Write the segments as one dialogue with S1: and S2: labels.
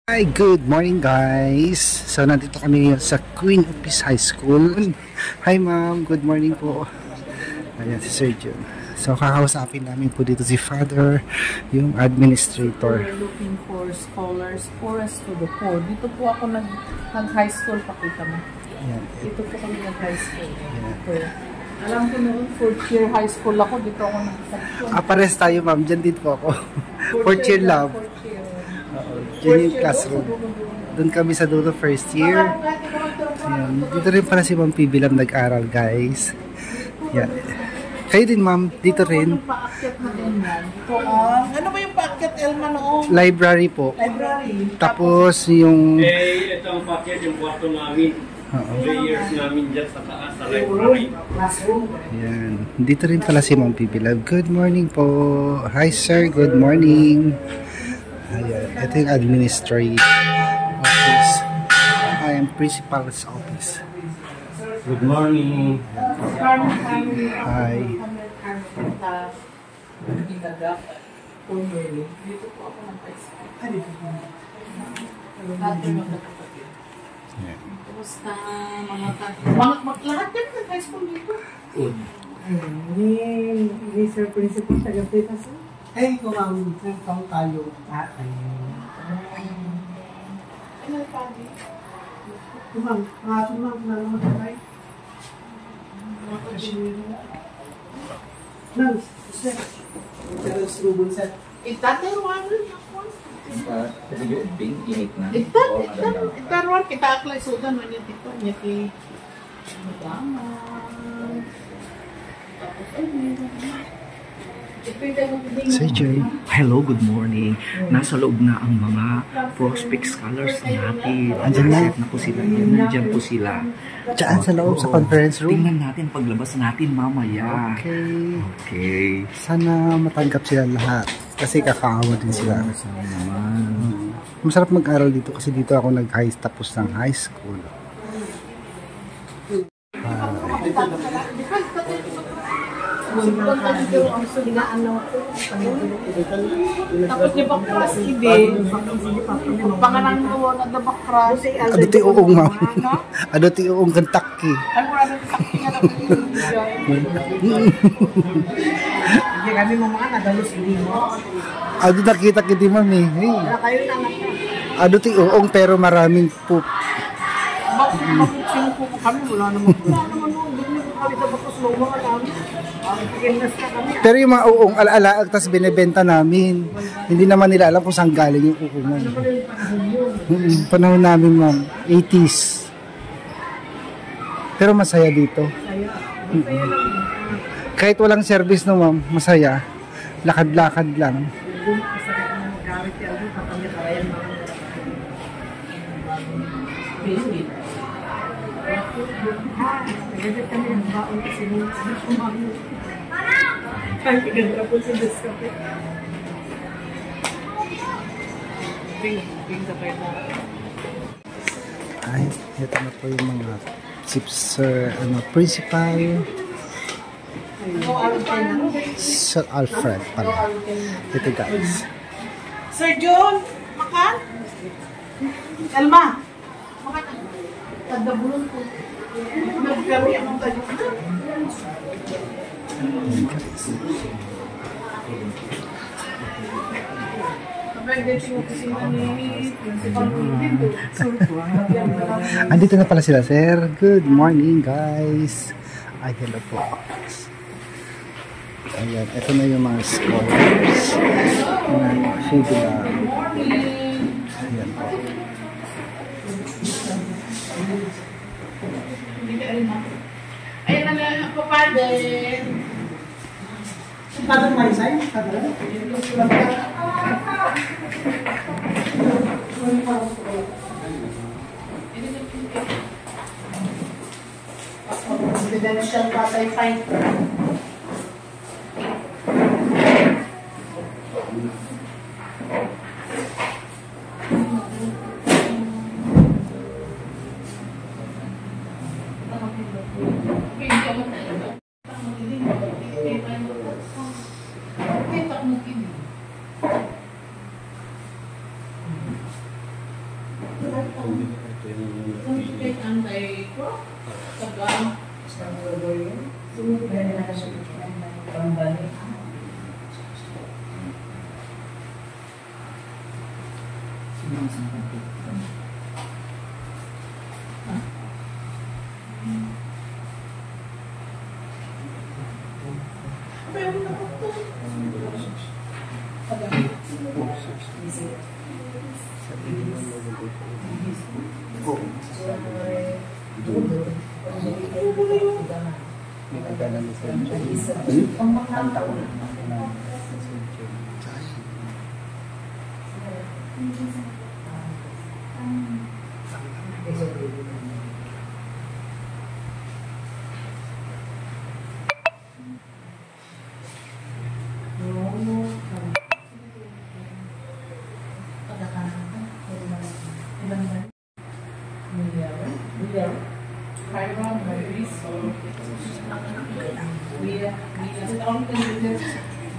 S1: Hi, good morning guys. So nandito kami ngayon sa Queen of Peace High School. Hi ma'am, good morning po. Ayan si Sir Jun. So kakausapin namin po dito si Father, yung administrator.
S2: We're looking for scholars poorest to the poor. Dito po ako nag-high school, pakita mo.
S1: Ayan.
S2: Dito po kami nag-high school. Okay. Alam ko noon, 4th year high school ako, dito ako nag-section.
S1: Pares tayo ma'am, dyan din po ako. 4th year love. Dyan yung classroom. Doon kami sa dulo first year. Ayan. Dito rin pala si Ma'am Pibilam nag-aral guys. Ayan. Kayo din ma'am, dito rin.
S2: Ano ba yung paakyat Elma noon?
S1: Library po.
S2: Library.
S1: Tapos yung...
S3: ito ang paakyat yung kwarto namin. 3 years namin dyan sa taas sa library.
S1: Ayan. Dito rin pala si Ma'am Pibilam. Good morning po. Hi sir, good morning. Ayan, ito yung administrative office. I am principal's office.
S3: Good morning.
S1: Hi.
S2: Dito po ako ng high school. Kumusta lahat yan ng high school dito?
S4: Ni Sir Principal sa gabi kasi. Ay, kung ang tayo ay.
S2: Ano pa din?
S4: Tumang na naman tayo. Nang, set. Pero strubol set.
S2: Itatarwan ako.
S5: Init na.
S2: Itatarwan kita aklay sudan man yung tito niya kay Magaman. Tapos
S1: Sir Joy.
S5: Hello, good morning. Nasa loob na ang mga prospect scholars natin.
S1: Andyan na.
S5: Set na po sila. Nandiyan po sila.
S1: Diyan sa loob, sa conference room.
S5: Tingnan natin paglabas natin mamaya.
S1: Okay.
S5: Okay.
S1: Sana matanggap sila lahat. Kasi kakaawa din sila.
S5: Sana naman.
S1: Masarap mag-aral dito kasi dito ako tapos ng high school.
S2: tapos niya bakras hindi. Pangalan ko na da bakras.
S1: Ado ti uong ma'am. Ado ti uong Kentucky.
S2: Ay wala na takti na
S4: Hindi kami mga nadalos hindi mo.
S1: Ado nakita kiti ma'am eh. Hey.
S4: Kayo na anak ko.
S1: Ado ti uong pero maraming poop.
S2: bakit sino po kami wala naman.
S4: Wala naman mo. Hindi ko kami sa bakos mo mga namin. Pigilas na kami.
S1: Pero yung mga uong alaalaag tas binebenta namin. Hindi naman nila alam kung saan galing yung uungan. Panahon namin ma'am, 80s. Pero masaya dito. Kahit walang service no ma'am, masaya. Lakad-lakad lang.
S4: Nagagat kami ng baon kasi nung kumami. Ay, pigandra po si Descape.
S1: Ay, ito na po yung mga sir, principal. Sir Alfred pala. Ito guys.
S2: Sir John, makan? Elma, makan. Tagdabulon ko. Nagkari ang tayo.
S1: Ayan guys. Andito na pala sila sir. Good morning guys. Ay, hello po. Ayan, ito na yung mga scholars ng Fibula. Ayan po.
S2: Ayan na lang ako pa din.
S4: Kadang may sign? Kadang?
S2: Presidential Patay Fight. Don't take anti-crop. Tagal.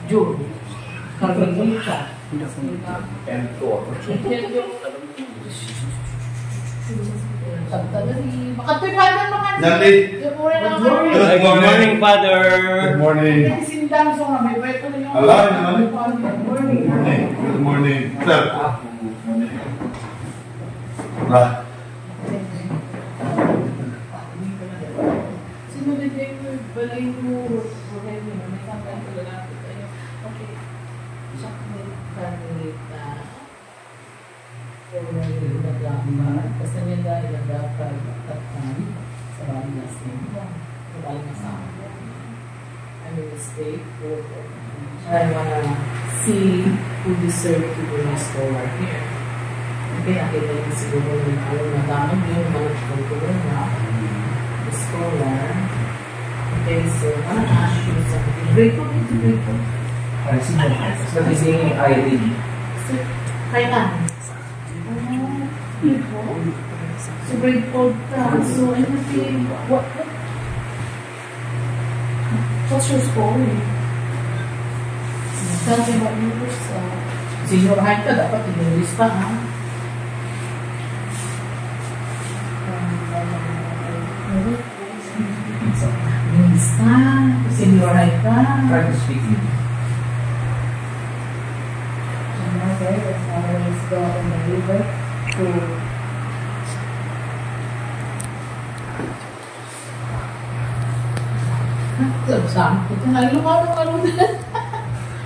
S2: June. Carmelita.
S3: Good morning, Father.
S6: Good morning. Good morning. Sir.
S2: Sino din yung balay mo? Okay, may sampai ko lalaki tayo. Okay. Siya kami Carmelita. Basta niya dahil nag-apply at sa Balinas nito. Sa Balinas ako. I made a mistake. I wanna see who deserve to be a scholar here. Okay, nakita niyo siguro yung alam na damag yung mga scholar na. The scholar. Okay, so I'm gonna ask you something. Grateful.
S5: Sabi Irene.
S2: Kailan? So grateful ka. So I'm happy. What's your story? Tell me about yourself. Senior high ka, dapat inulis pa, ha? Inulis ka. Senior high ka.
S5: Try to speak with me.
S4: Let's always go in the river to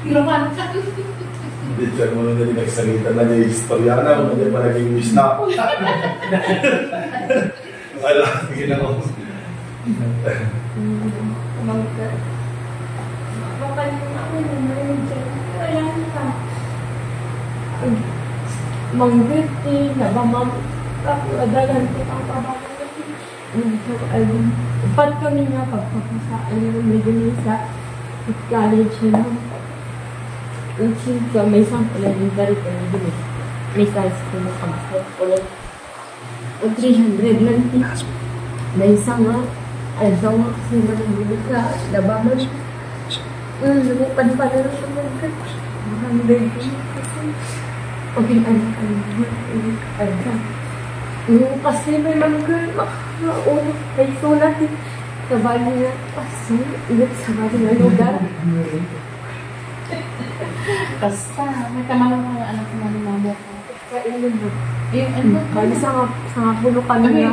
S2: Ilocano ka.
S6: Hindi siya mo na din nagsalita na niya yung istorya na, hindi pa naging wish na. Wala, tingin ako.
S4: Manggiti, nabamam, adalan ko ang pabakit. Upat kami nga pagpapasaan yung medyo sa college na. Unsin ka, may sample na yung garit na medyo may size ko na kamsat. Ulit, 300 lang. May isang nga, ay isang nga kasi managili ka, nabaman siya. Lumipad pa na siya mag-gat. 100 kasi. Okay, kasi may manggol, makakaunod, may sulat, sa bali na, kasi, ingat sa bali na lugar.
S2: Basta, may kamalang mga anak mo ni mamo ko.
S4: Kainin mo.
S2: Yung ano?
S4: Bali sa nga puno kami na,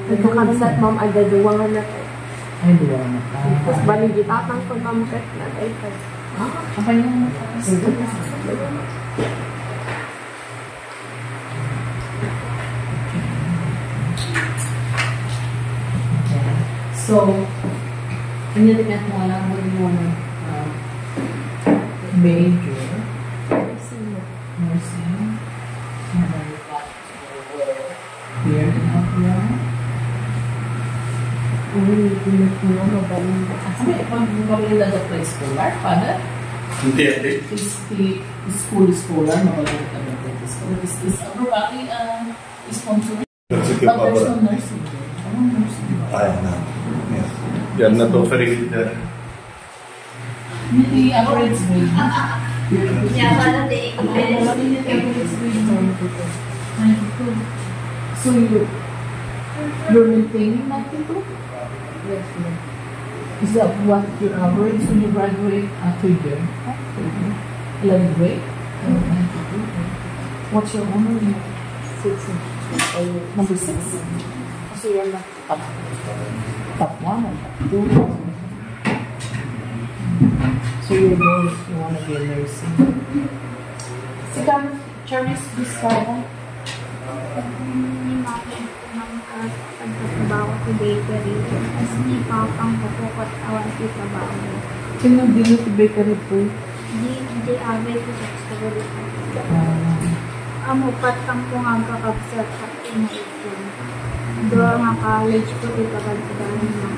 S4: nagkakansat, ma'am, agaduwangan na tayo.
S2: Ay, duwa na ka.
S4: Tapos bali, gitatang ko, ma'am, kahit na tayo.
S2: Apa yung so, initingat mo lang mo major nursing and then you got here in Apia. Pag mabalik na sa preschooler, father?
S6: Hindi.
S2: School schooler, mabalik ka na preschooler. Is probably sponsor.
S6: Sige,
S2: But there's
S6: Papa.
S2: no nursing there. Anong nursing?
S6: Ay, na. Yan na to, very good.
S2: Hindi average grade.
S7: Yeah, parang di
S2: Average grade 92. So you're maintaining 92? Yes, ma'am. Is that what your average when you graduate after year? 11th grade? 92. What's your honor? 6. Number 6? So you're not top 1 or top 2? So your goal is you want to be a nursing. Si Karen, Charis, Vizcarra?
S7: Pagkatrabaho sa bakery. Tapos ni Papang kapukot awan si trabaho.
S2: Sino dito sa bakery po?
S7: Di abay ko sa school. Amupat kang kung ang kakabsat sa inaipon. Doon nga college ko ipagagdahan ng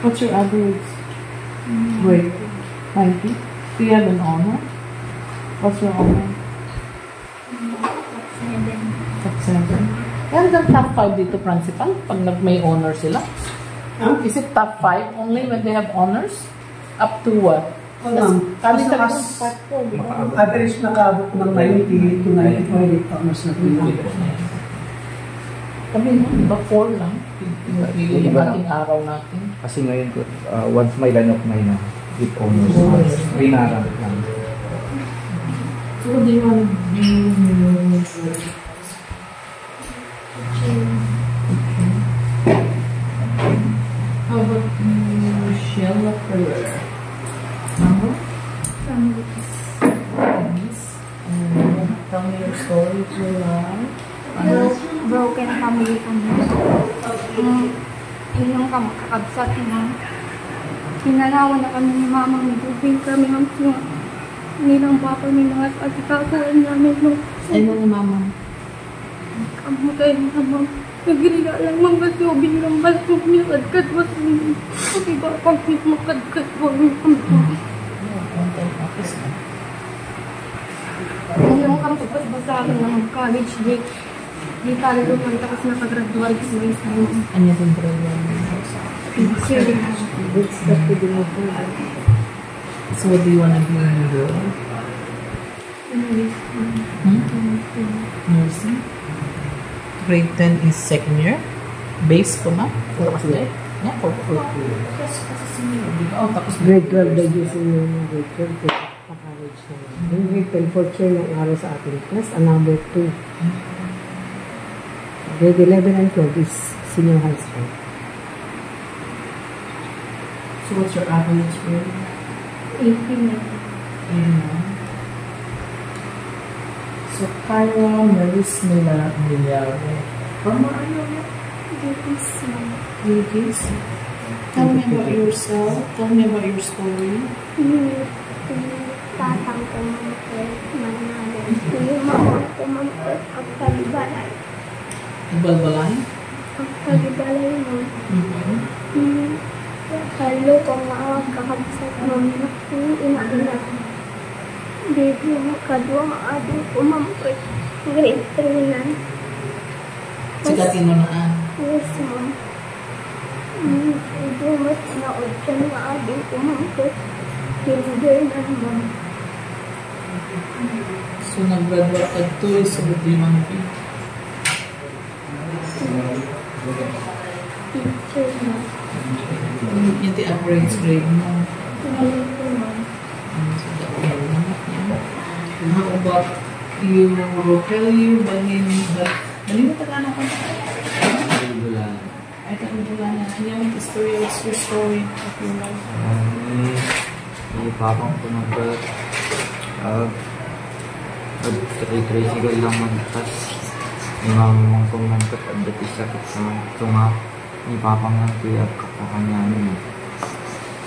S2: What's your average grade? 90? Do you have an honor? What's your honor? Top 7. Yan ang top 5 dito, principal? Pag may honor sila? Is it top 5 only when they have honors? Up to what?
S8: Average nakaabot ng 90 to 95 honors na pinili.
S2: Kami, diba 4 lang? Yung ating araw natin.
S5: Kasi ngayon ko, once may line of mine na with honors, rinarang lang.
S2: So what do you want to do? How about Michelle Ferrer? Number? Families. Tell me your story of your life.
S7: broken family kami. Yung kakabsat na pinalawan na kami ni mama, nagubing kami ng nilang papa ni mga atikasuan namin.
S2: Ano ni mama?
S7: Kamu kayo naman. Nagriga lang mga subing ng balsog niya kadkad was ni. Kasi ba pang makadkad was ni. Yung kami basa akin na mag-college di tayo naman tapos nakagraduate sa mga isang.
S2: Ano yung program?
S7: Teacher.
S2: So what do you want to do when you grow up? Nursing. Grade 10 is second year. Base ko ma? Wala kasi dahil? Yeah, for oh, tapos
S8: Grade 12 graduation yung grade 12 sa college na. Yung grade 10, 4th year ng araw sa ating class, and number 2. Grade 11 and 12 is senior high school.
S2: So what's your average grade?
S7: 18.
S2: So Kyra Maris Milyare. From where are you? Ladies. Tell me about yourself. Tell me about your story.
S7: Tatang ko mamatay, manalo. Yung mama ko mamatay, ang kalibalay.
S2: Balbalay?
S7: Ang kalibalay mo. Halo ko maawag kakabsat mo. Ina-ina. Baby, kadwa maadong ko mamatay. Grade 3 na.
S2: Sigatin mo na.
S7: Yes, ma'am. Dumat na odyan maadong ko mamatay. Kinder na naman.
S2: So nag-graduate ka 2 is over 3 months.
S7: Teacher na.
S2: Yung average grade mo.
S7: Ngayon ko, ma'am.
S2: So that will naman niya. How about you, Rogelio, Balin mo taga ka? Ay, Tagubulan na. Ano yung story? What's your story of your life?
S9: May papang ko tricycle lang magtas. May mamamang kong nagkat at dati sakit sa tunga. May papang lang kaya kapakanyanin.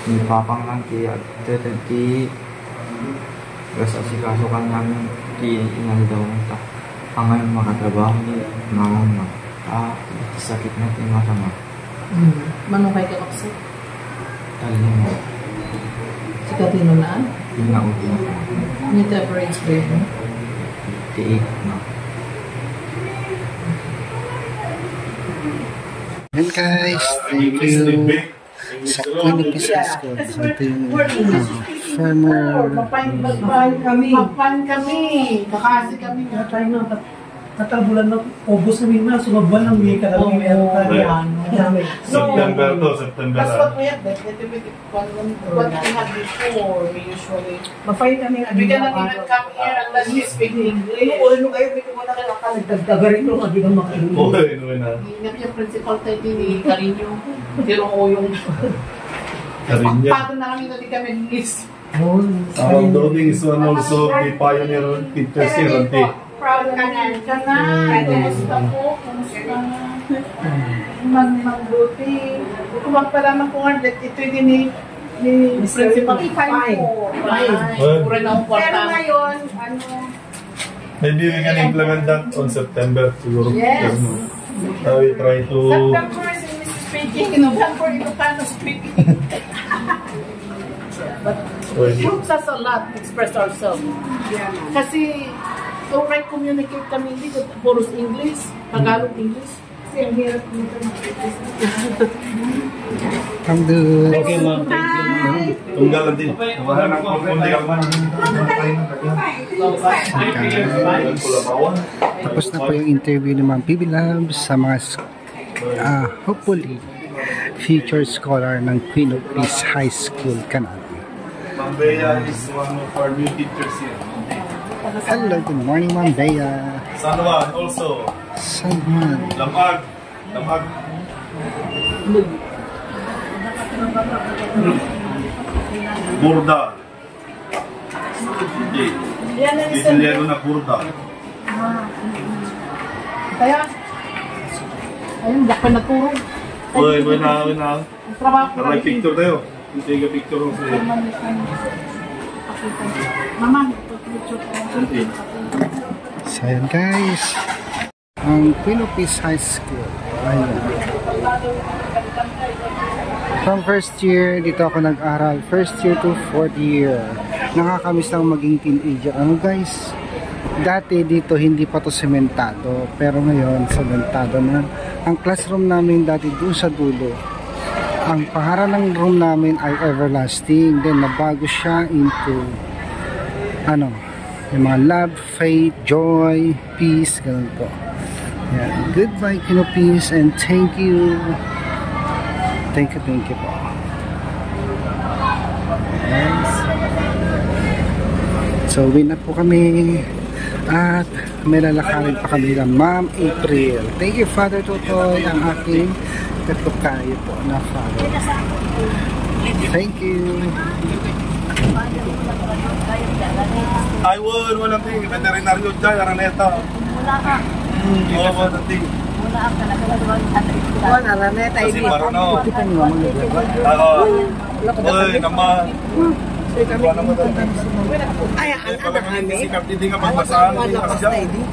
S9: May papang lang kaya dati rasa si kaso ka namin inal daw ta. Ang ngayon makatrabaho ni mamang sakit natin masama.
S2: Manong kay kakapsat?
S9: Talino mo.
S2: Sigatin mo na?
S9: Yung nauwi na.
S2: Yung average grade mo?
S9: 58 na.
S1: Yan guys, thank you sa Queen of Business School. So ito yung Farmer.
S8: Mapain kami.
S2: Kakasi kami.
S8: Tayo na, katabulan na, August kami na, sumagban ng may kadalawang meron tayo.
S6: September to, September.
S2: That's what we have. What we have before, we usually.
S8: Mapain kami.
S2: We cannot even come here unless we speak English.
S8: Ano kayo, may kumuna ka lang ka, nagdagdaga rin yung hindi ka makinig.
S6: Oo, yun na.
S2: Ingat yung principal tayo ni Carino. Tiro ko yung...
S6: Carino.
S2: Pagpado na kami na di kami list.
S6: Doding is one also the pioneer teachers here, Auntie.
S2: Proud ka na. Kumusta po? Kumusta na? Magbuti. Kumagpalaman ko nga, ito din ni principal. Fine. Pura na akong kwarta. Pero ngayon,
S6: Maybe we can implement that on September siguro.
S2: Yes.
S6: We try to...
S2: September is English speaking, November Ilocano speaking. But it helps us a lot to express ourselves. Kasi, so right communicate kami hindi, puros English, Tagalog English. Kasi ang hirap nito
S1: Ang good.
S3: Okay, ma'am. Thank you, ma'am.
S6: Tunggal din. Wala nang kundi ka man.
S1: Tapos na po yung interview ni Ma'am PB Labs sa mga hopefully future scholar ng Queen of Peace High School Canal.
S6: Ma'am Bea is one of our new teachers here.
S1: Hello, good morning Ma'am Bea.
S6: San Juan also.
S1: San Juan.
S6: Lamag. Burda. Italiano na Burda.
S2: Kaya, ayun, dak pa naturo.
S6: Uy, na.
S2: Trabaho ko
S6: May picture tayo. Take a picture of the...
S2: Mama,
S1: So ayan guys, ang Queen of Peace High School. Ayan. From first year, dito ako nag-aral. First year to fourth year. Nakakamiss lang maging teenager. Ano guys? Dati dito hindi pa to sementado. Pero ngayon, sementado na. Ang classroom namin dati doon sa dulo. Ang pangalan ng room namin ay Everlasting. Then nabago siya into yung mga love, faith, joy, peace, ganun po. Yan. Goodbye, Queen of Peace, and thank you. Thank you po. Yes. So, uwi na po kami. At may lalakarin pa kami ng Ma'am April. Thank you, Father Totoy, ang aking katukayo po na father. Thank you.
S6: I would, walang ting, veterinaryo dyan, Araneta.
S4: Wala ka.
S6: Walang ting.
S8: Wala, Araneta,
S6: Kasi marano. Uy, naman.
S8: Ay, anak kami.
S6: Sikat, hindi nga magbasahan.
S8: Lapas na, hindi.